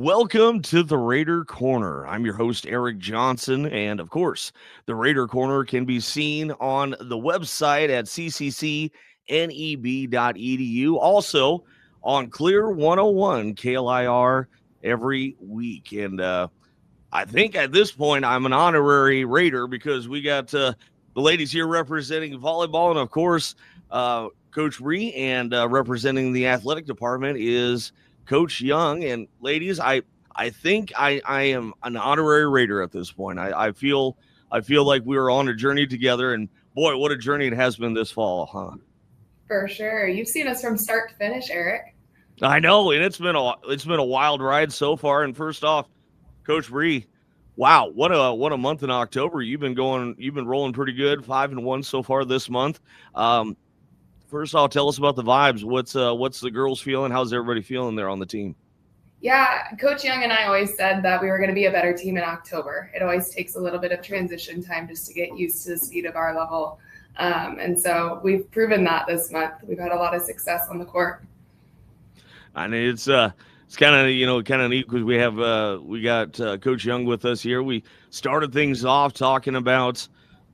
Welcome to the Raider Corner. I'm your host, Eric Johnson, and of course, the Raider Corner can be seen on the website at cccneb.edu, also on Clear 101 KLIR every week. And I think at this point, I'm an honorary Raider because we got the ladies here representing volleyball, and of course, Coach Ree, and representing the athletic department is Coach Young. And ladies, I think I am an honorary Raider at this point. I feel like we were on a journey together, and boy, what a journey it has been this fall, huh? For sure. You've seen us from start to finish, Eric. I know, and it's been a wild ride so far. And first off, Coach Ree, wow, what a month in October. You've been rolling pretty good, 5-1 so far this month. First off, tell us about the vibes. What's the girls feeling? How's everybody feeling there on the team? Yeah, Coach Young and I always said that we were going to be a better team in October. It always takes a little bit of transition time just to get used to the speed of our level. And so we've proven that this month. We've had a lot of success on the court. I mean, it's kind of neat because we got Coach Young with us here. We started things off talking about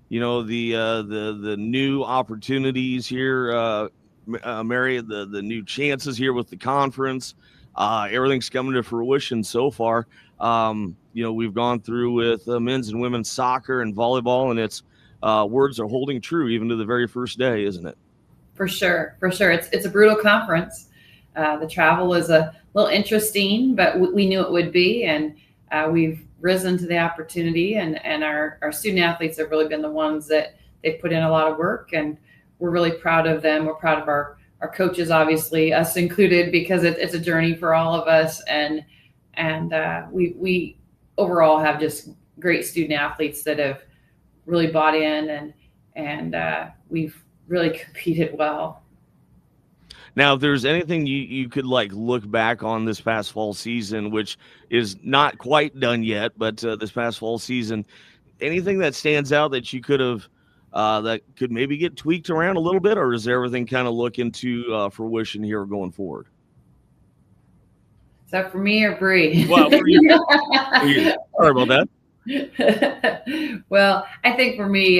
the new opportunities here, Mary, the new chances here with the conference. Everything's coming to fruition so far. We've gone through with men's and women's soccer and volleyball, and it's words are holding true even to the very first day, isn't it? For sure. It's a brutal conference. The travel is a little interesting, but we knew it would be, and we've risen to the opportunity, and our student athletes have really been the ones that they've put in a lot of work, and we're really proud of them. We're proud of our coaches, obviously, us included, because it's a journey for all of us, and we overall have just great student athletes that have really bought in, and we've really competed well. Now, if there's anything you could look back on this past fall season, which is not quite done yet, but this past fall season, anything that stands out that you could have that could maybe get tweaked around a little bit, or is everything kind of looking to fruition here going forward? Is that for me or Bree? Well, for you. Sorry about that. Well, I think for me,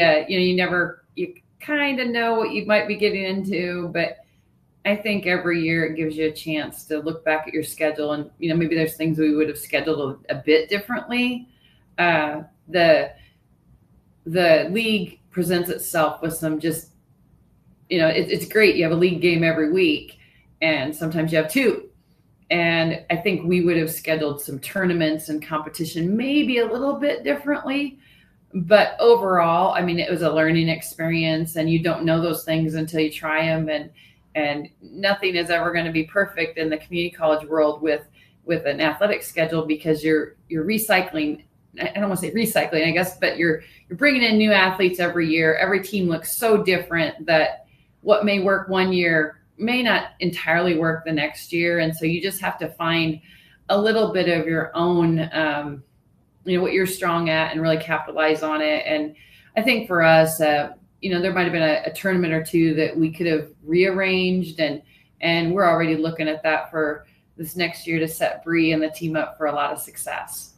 you kind of know what you might be getting into, but I think every year it gives you a chance to look back at your schedule, and maybe there's things we would have scheduled a bit differently. The league presents itself with some just, it's great. You have a league game every week, and sometimes you have two. And I think we would have scheduled some tournaments and competition maybe a little bit differently. But overall, I mean, it was a learning experience, and you don't know those things until you try them. And nothing is ever going to be perfect in the community college world with an athletic schedule, because you're recycling. I don't want to say recycling, I guess, but you're bringing in new athletes every year. Every team looks so different that what may work one year may not entirely work the next year. And so you just have to find a little bit of your own, what you're strong at, and really capitalize on it. And I think for us, there might have been a tournament or two that we could have rearranged, and we're already looking at that for this next year to set Bree and the team up for a lot of success.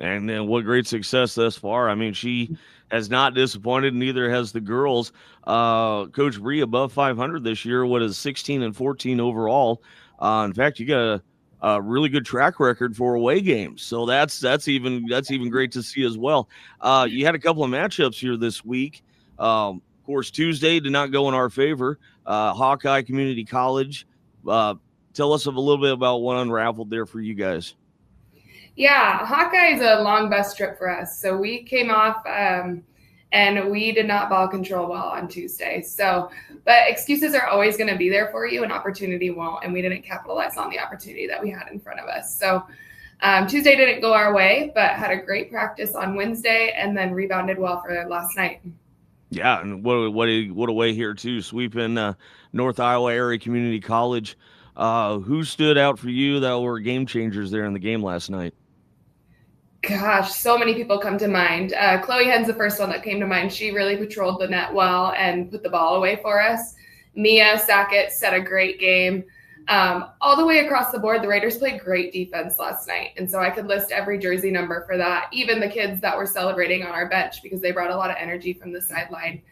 And then what great success thus far. I mean, she has not disappointed, neither has the girls. Coach Bree above 500 this year. What is 16-14 overall? In fact, you got a really good track record for away games, so that's even great to see as well. You had a couple of matchups here this week. Of course, Tuesday did not go in our favor. Hawkeye Community College. Tell us a little bit about what unraveled there for you guys. Yeah, Hawkeye is a long bus trip for us. So we came off and we did not ball control well on Tuesday. So, but excuses are always going to be there for you, and opportunity won't. And we didn't capitalize on the opportunity that we had in front of us. So Tuesday didn't go our way, but had a great practice on Wednesday, and then rebounded well for last night. Yeah, and what a way here too, sweeping North Iowa Area Community College. Who stood out for you that were game changers there in the game last night? Gosh, so many people come to mind. Chloe Hen's the first one that came to mind. She really patrolled the net well and put the ball away for us. Mia Sackett set a great game. All the way across the board, the Raiders played great defense last night. And so I could list every jersey number for that, even the kids that were celebrating on our bench because they brought a lot of energy from the sideline.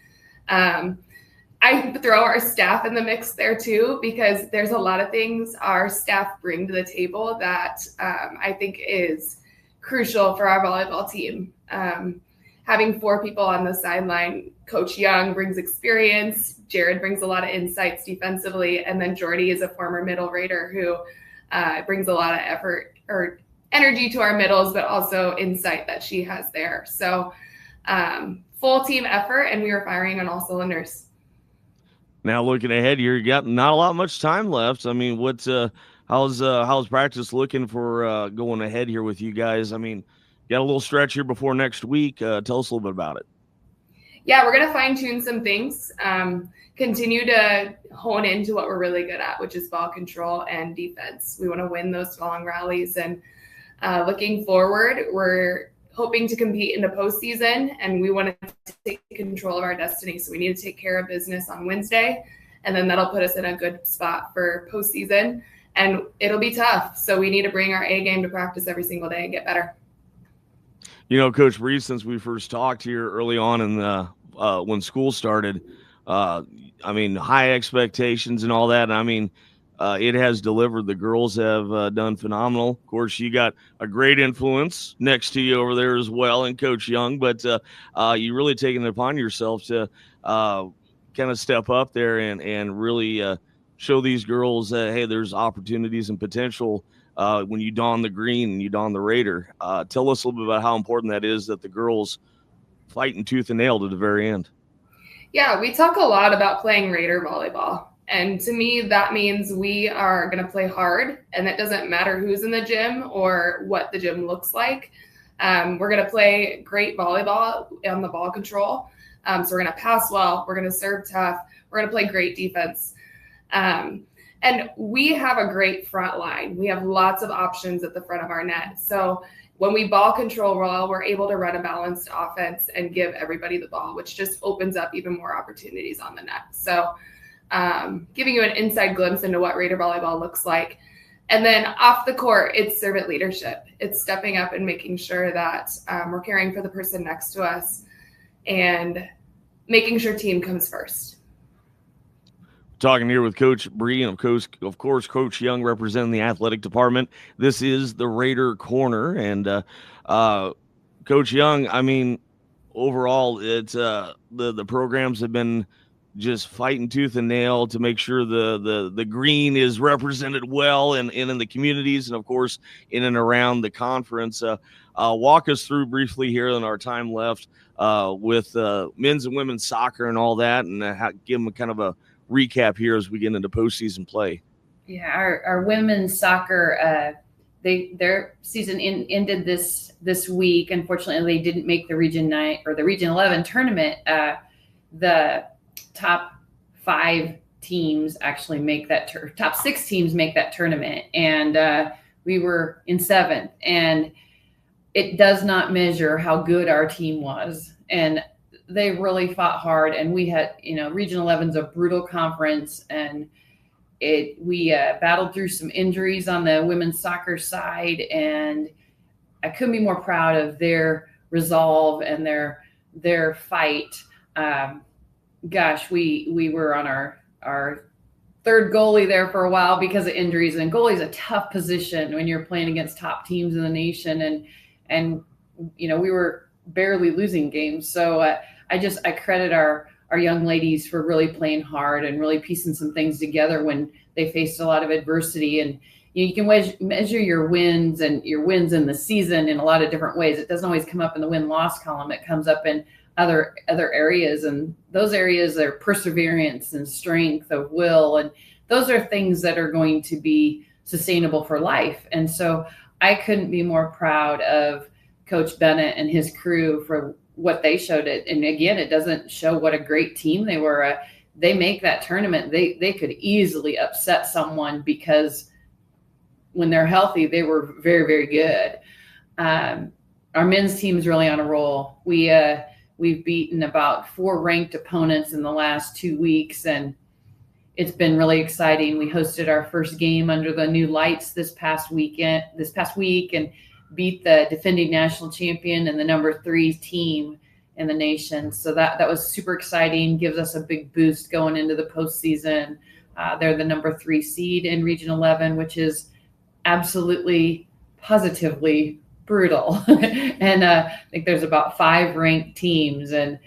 I throw our staff in the mix there too, because there's a lot of things our staff bring to the table that I think is crucial for our volleyball team. Having 4 people on the sideline, Coach Young brings experience, Jared brings a lot of insights defensively, and then Jordy is a former middle Raider who brings a lot of effort or energy to our middles, but also insight that she has there. So full team effort, and we were firing on all cylinders. Now looking ahead here, you got not much time left. I mean, how's practice looking for going ahead here with you guys? I mean, got a little stretch here before next week. Tell us a little bit about it. Yeah, we're going to fine tune some things, continue to hone into what we're really good at, which is ball control and defense. We want to win those long rallies, and looking forward, we're hoping to compete in the postseason, and we want to take control of our destiny. So we need to take care of business on Wednesday, and then that'll put us in a good spot for postseason, and it'll be tough. So we need to bring our A game to practice every single day and get better. You know, Coach Bree, since we first talked here early on in the when school started, I mean, high expectations and all that. And I mean, it has delivered. The girls have done phenomenal. Of course, you got a great influence next to you over there as well, and Coach Young. But you really taken it upon yourself to kind of step up there and really show these girls that, hey, there's opportunities and potential when you don the green and you don the Raider. Tell us a little bit about how important that is, that the girls fighting tooth and nail to the very end. Yeah, we talk a lot about playing Raider volleyball. And to me, that means we are going to play hard, and it doesn't matter who's in the gym or what the gym looks like. We're going to play great volleyball on the ball control. So we're going to pass well. We're going to serve tough. We're going to play great defense. And we have a great front line. We have lots of options at the front of our net. So when we ball control well, we're able to run a balanced offense and give everybody the ball, which just opens up even more opportunities on the net. So giving you an inside glimpse into what Raider volleyball looks like. And then off the court, it's servant leadership. It's stepping up and making sure that we're caring for the person next to us and making sure team comes first. Talking here with Coach Bree and, of course, Coach Young representing the athletic department. This is the Raider Corner. And Coach Young, I mean, overall, it's the programs have been just fighting tooth and nail to make sure the green is represented well and in the communities and, of course, in and around the conference. Walk us through briefly here in our time left with men's and women's soccer and all that, and give them kind of a recap here as we get into postseason play. Yeah, our women's soccer, their season ended this week. Unfortunately, they didn't make the Region 9 or the Region 11 tournament. The top 5 teams actually make that top 6 teams make that tournament, and we were in 7th. And it does not measure how good our team was, and they really fought hard. And we had, Region 11's a brutal conference, and we battled through some injuries on the women's soccer side, and I couldn't be more proud of their resolve and their fight. Gosh, we were on our third goalie there for a while because of injuries, and goalie's a tough position when you're playing against top teams in the nation, and we were barely losing games. So I credit our young ladies for really playing hard and really piecing some things together when they faced a lot of adversity. And you can measure your wins in the season in a lot of different ways. It doesn't always come up in the win-loss column. It comes up in other areas, and those areas are perseverance and strength of will, and those are things that are going to be sustainable for life. And so I couldn't be more proud of Coach Bennett and his crew for what they showed it. And again, it doesn't show what a great team they were. They make that tournament. They could easily upset someone because when they're healthy, they were very, very good. Our men's team is really on a roll. We've beaten about 4 ranked opponents in the last 2 weeks, and it's been really exciting. We hosted our first game under the new lights this past week, and beat the defending national champion and the number 3 team in the nation. So that was super exciting. Gives us a big boost going into the postseason. They're the number 3 seed in Region 11, which is absolutely, positively brutal. And I think there's about 5 ranked teams, and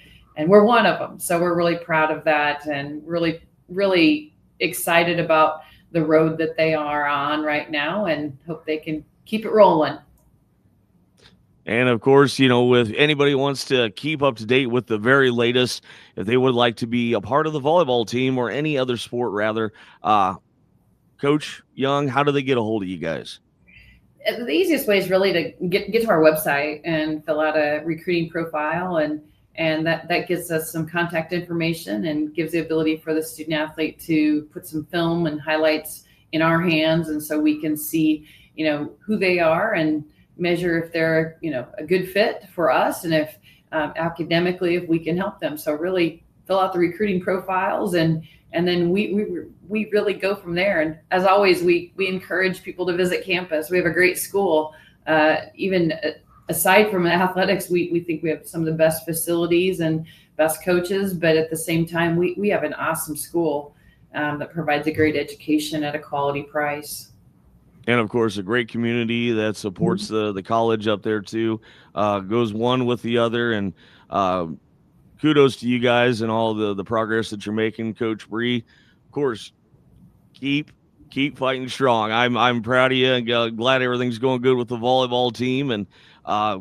we're one of them. So we're really proud of that, and really, really excited about the road that they are on right now, and hope they can keep it rolling. And of course, with anybody who wants to keep up to date with the very latest, if they would like to be a part of the volleyball team or any other sport, rather, Coach Young, how do they get a hold of you guys? The easiest way is really to get to our website and fill out a recruiting profile, and that gives us some contact information and gives the ability for the student athlete to put some film and highlights in our hands, and so we can see who they are and measure if they're a good fit for us, and if academically if we can help them. So really fill out the recruiting profiles, and then we really go from there. And as always, we encourage people to visit campus. We have a great school. Even aside from athletics, we think we have some of the best facilities and best coaches, but at the same time, we have an awesome school that provides a great education at a quality price. And of course, a great community that supports the college up there too. Goes one with the other, and kudos to you guys and all the progress that you're making, Coach Bree. Of course, keep fighting strong. I'm proud of you, and glad everything's going good with the volleyball team, and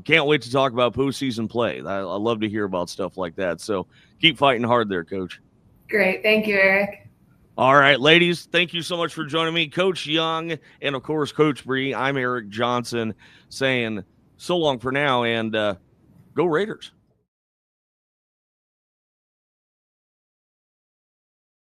can't wait to talk about postseason play. I love to hear about stuff like that. So keep fighting hard there, Coach. Great. Thank you, Eric. All right, ladies, thank you so much for joining me. Coach Young and, of course, Coach Bree. I'm Eric Johnson saying so long for now, and go Raiders.